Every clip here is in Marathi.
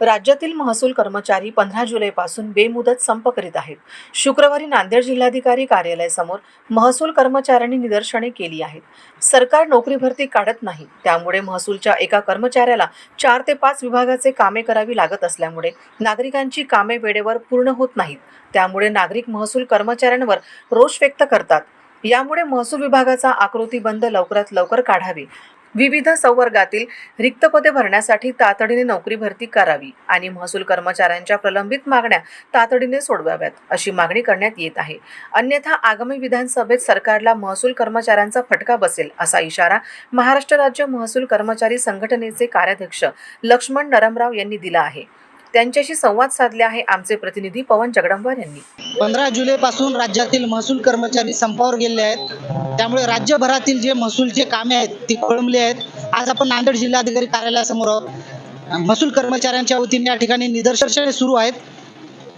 राज्यातील महसूल कर्मचारी 15 जुलैपासून बेमुदत संप करीत आहेत. शुक्रवारी नांदेड जिल्हाधिकारी कार्यालयासमोर महसूल कर्मचाऱ्यांनी निदर्शने केली आहेत. सरकार नोकरी भरती काढत नाही, त्यामुळे महसूलच्या एका कर्मचाऱ्याला 4 ते 5 विभागाचे कामे करावी लागत असल्यामुळे नागरिकांची कामे वेळेवर पूर्ण होत नाहीत. त्यामुळे नागरिक महसूल कर्मचाऱ्यांवर रोष व्यक्त करतात. यामुळे महसूल विभागाचा आकृती बंद लवकरात लवकर काढावी, विविध संवर्गातील रिक्त पदे भरण्यासाठी तातडीने नोकरी भरती करावी आणि महसूल कर्मचाऱ्यांच्या प्रलंबित मागण्या तातडीने सोडवाव्यात, अशी मागणी करण्यात येत आहे. अन्यथा आगामी विधानसभेत सरकारला महसूल कर्मचाऱ्यांचा फटका बसेल, असा इशारा महाराष्ट्र राज्य महसूल कर्मचारी संघटनेचे कार्याध्यक्ष लक्ष्मण नरमराव यांनी दिला आहे. त्यांच्याशी संवाद साधले आहे आमचे प्रतिनिधी पवन जगदंबर यांनी. 15 जुलैपासून राज्यातील महसूल कर्मचारी संपावर गेले आहेत. त्यामुळे राज्यभरातील जे महसूलचे कामे आहेत ती खोळंबली आहेत. आज आपण नांदेड जिल्हाधिकारी कार्यालयासमोर आहोत. महसूल कर्मचाऱ्यांच्या वतीने या ठिकाणी निदर्शने सुरू आहेत.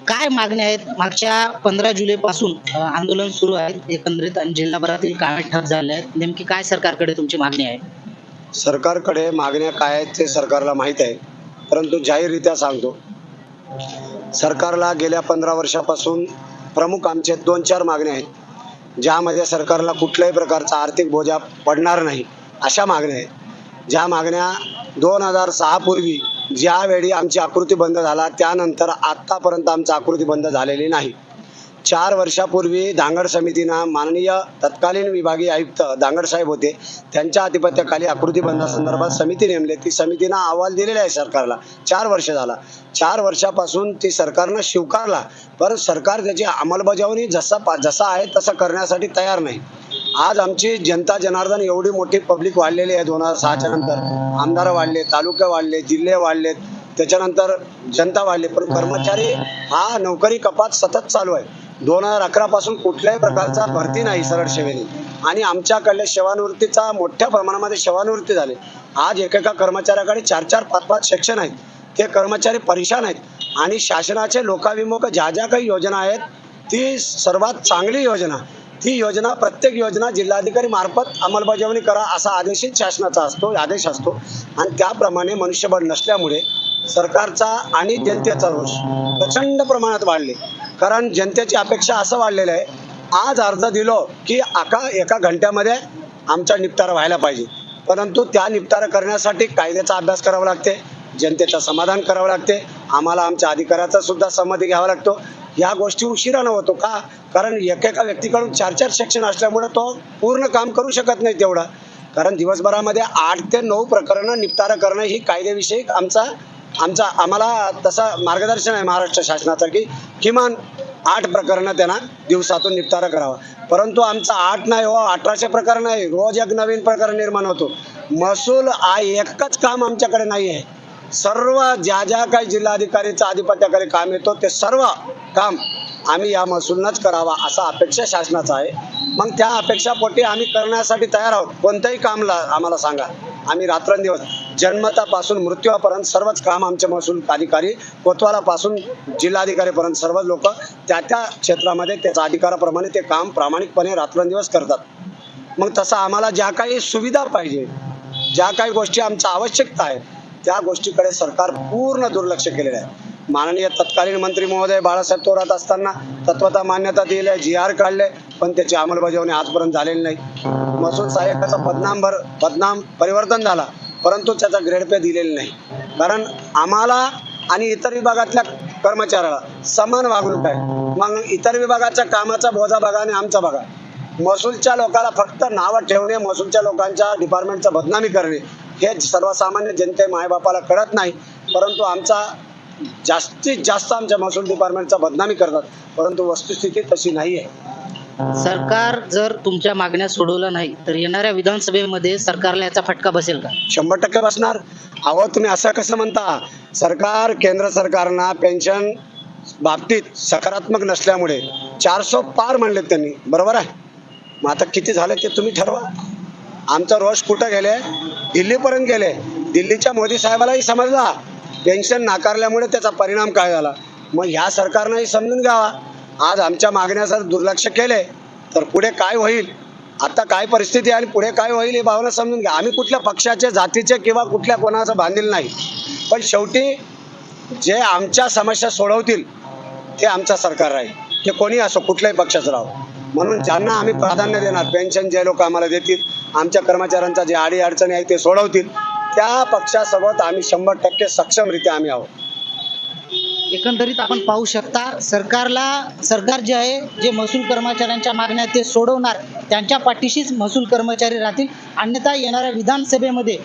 काय मागण्या आहेत? मागच्या 15 जुलैपासून आंदोलन सुरू आहे. एकंदरीत जिल्हाभरातील कामे ठप झाले आहेत. नेमकी काय सरकारकडे तुमची मागणी आहे? सरकारकडे मागण्या काय आहेत ते सरकारला माहीत आहे, परंतु जाहीररित्या सांगतो, सरकारला गेल्या 15 वर्षापासून प्रमुख आमचे 2-4 मागण्या आहेत, ज्यामध्ये सरकारला कुठल्याही प्रकारचा आर्थिक बोजा पडणार नाही अशा मागण्या आहेत. ज्या मागण्या 2006 पूर्वी ज्यावेळी आमची आकृती बंद झाला त्यानंतर आत्तापर्यंत आमची आकृती बंद झालेली नाही. 4 वर्षापूर्वी धांगड समितीनं माननीय तत्कालीन विभागीय आयुक्त धांगड साहेब होते, त्यांच्या आधिपत्याखाली आकृती बंदासंदर्भात समिती नेमली. ती समितीनं अहवाल दिलेला आहे सरकारला. 4 वर्ष झाला. 4 वर्षापासून ती सरकारनं स्वीकारला, पण सरकार त्याची अंमलबजावणी जसा आहे तसं करण्यासाठी तयार नाही. आज आमची जनता जनार्दन एवढी मोठी पब्लिक वाढलेली आहे. 2006च्या नंतर आमदार वाढले, तालुके वाढले, जिल्हे वाढलेत, त्याच्यानंतर जनता वाढली, पण कर्मचारी हा नोकरी कपात सतत चालू आहे. 2011 पासून कुठल्याही प्रकारचा भरती नाही सरळ सेवेने, आणि आमच्याकडले सेवानिवृत्तीचा मोठ्या प्रमाणामध्ये सेवानिवृत्ती झाले. आज एकेका कर्मचाऱ्याकडे 4-4, 5-5 सेक्शन आहेत. ते कर्मचारी परेशान आहेत. आणि शासनाचे लोकाभिमुख ज्या काही योजना आहेत ती सर्वात चांगली योजना, ती योजना प्रत्येक योजना जिल्हाधिकारी मार्फत अंमलबजावणी करा असा आदेशित शासनाचा आदेश असतो. आणि त्याप्रमाणे मनुष्यबळ नसल्यामुळे सरकारचा आणि जनतेचा रोष प्रचंड प्रमाणात वाढले. कारण जनतेची अपेक्षा असं वाढलेलं आहे, आज अर्ज दिलो की एका घंट्यामध्ये आमचा निपटारा व्हायला पाहिजे, परंतु त्या निपटारा करण्यासाठी कायद्याचा अभ्यास करावा लागते, जनतेचं समाधान करावं लागते, आम्हाला आमच्या अधिकाऱ्याचा सुद्धा संमती घ्यावा लागतो. या गोष्टी उशिरानं होतो का? कारण एकेका व्यक्तीकडून 4-4 सेक्शन असल्यामुळे तो पूर्ण काम करू शकत नाही तेवढा. कारण दिवसभरामध्ये 8 ते 9 प्रकरणं निपटारा करणं ही कायदेविषयी आम्हाला तसं मार्गदर्शन आहे महाराष्ट्र शासनाचं की किमान 8 प्रकरणं त्यांना दिवसातून निपटारा करावा. परंतु आमचा 8 नाही हो, 1800 प्रकरण आहे. रोज एक नवीन प्रकरण निर्माण होतो. महसूल हा एकच काम आमच्याकडे नाही आहे. सर्व ज्या काही जिल्हाधिकारीचा आधिपत्याखाली काम येतो ते सर्व काम आम्ही या महसूलनंच करावा असा अपेक्षा शासनाचा आहे. मग त्या अपेक्षापोटी आम्ही करण्यासाठी तयार आहोत. कोणतंही काम आम्हाला सांगा, आम्ही रात्रंदिवस जन्मतापासून मृत्यूपर्यंत सर्वच काम आमचे महसूल अधिकारी कोतवालापासून जिल्हाधिकारीपर्यंत सर्व लोक त्या क्षेत्रामध्ये त्याच्या अधिकाराप्रमाणे ते काम प्रामाणिकपणे रात्रंदिवस करतात. मग तसं आम्हाला ज्या काही सुविधा पाहिजे, ज्या काही गोष्टी आमच्या आवश्यकता आहे त्या गोष्टीकडे सरकार पूर्ण दुर्लक्ष केलेलं आहे. माननीय तत्कालीन मंत्री महोदय बाळासाहेब थोरात असताना तत्वता मान्यता दिली आहे, GR काढले, पण त्याची अंमलबजावणी आजपर्यंत झालेली नाही. महसूल सहाय्यकाचा बदनाम परिवर्तन झाला, परंतु त्याचा ग्रेड पे दिलेला नाही. कारण आम्हाला आणि इतर विभागातल्या कर्मचाऱ्याला समान वागणूक आहे. मग इतर विभागाच्या कामाचा बोजा बघा आणि आमचा बघा. महसूलच्या लोकांना फक्त नावं ठेवणे, महसूलच्या लोकांच्या डिपार्टमेंटचा बदनामी करणे हे सर्वसामान्य जनते मायबापाला कळत नाही. परंतु आमचा जास्तीत जास्त आमच्या महसूल डिपार्टमेंटचा बदनामी करतात, परंतु वस्तुस्थिती तशी नाही आहे. सरकार जर तुमच्या मागण्या सोडवल्या नाही तर येणाऱ्या विधानसभेमध्ये सरकारला याचा फटका बसेल का? 100% बसणार. अहो, तुम्ही असं कसं म्हणता? केंद्र सरकारनं पेन्शन बाबतीत सकारात्मक नसल्यामुळे 400 पार म्हणलेत त्यांनी, बरोबर आहे. मग आता किती झाले ते तुम्ही ठरवा. आमचा रोष कुठं गेले? दिल्लीपर्यंत गेले. दिल्लीच्या मोदी साहेबालाही समजला पेन्शन नाकारल्यामुळे त्याचा परिणाम काय झाला. मग ह्या सरकारनंही समजून घ्यावा. आज आमच्या मागण्या जर दुर्लक्ष केले तर पुढे काय होईल, आता काय परिस्थिती आहे आणि पुढे काय होईल हे भावना समजून घ्या. आम्ही कुठल्या पक्षाचे, जातीचे किंवा कुठल्या कोणाचं बांधील नाही, पण शेवटी जे आमच्या समस्या सोडवतील ते आमचं सरकार राहील, ते कोणी असो, कुठल्याही पक्षाचं राहो. म्हणून ज्यांना आम्ही प्राधान्य देणार, पेन्शन जे लोक आम्हाला देतील, आमच्या कर्मचाऱ्यांचा जे अडीअडचणी आहे ते सोडवतील, त्या पक्षासोबत आम्ही 100% सक्षमरित्या आम्ही आहोत. एकंदरीत आपण पाहू शकता सरकार जे आहे, जे महसूल कर्मचाऱ्यांच्या मागण्या ते सोडवणार, त्यांच्या पाठीशीच महसूल कर्मचारी राहतील. अन्यथा येणाऱ्या विधानसभेमध्ये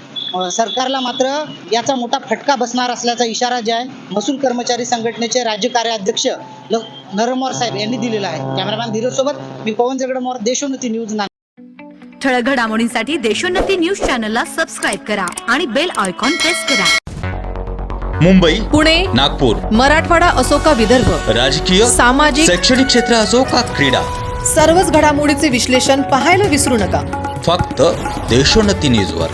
सरकारला मात्र याचा मोठा फटका बसणार असल्याचा इशारा जे आहे महसूल कर्मचारी संघटनेचे राज्य कार्याध्यक्ष नरमोर साहेब यांनी दिलेला आहे. कॅमेरामॅन धीरज सोबत मी पवन जगडमोर, देशोन्नती न्यूज. ठळक घडामोडींसाठी देशोन्नती न्यूज चॅनलला सबस्क्राईब करा आणि बेल आयकॉन प्रेस करा. मुंबई, पुणे, नागपूर, मराठवाडा असो का विदर्भ, राजकीय, सामाजिक, शैक्षणिक क्षेत्र असो का क्रीडा, सर्वच घडामोडीचे विश्लेषण पाहायला विसरू नका. फक्त देशोन्नती न्यूजवर.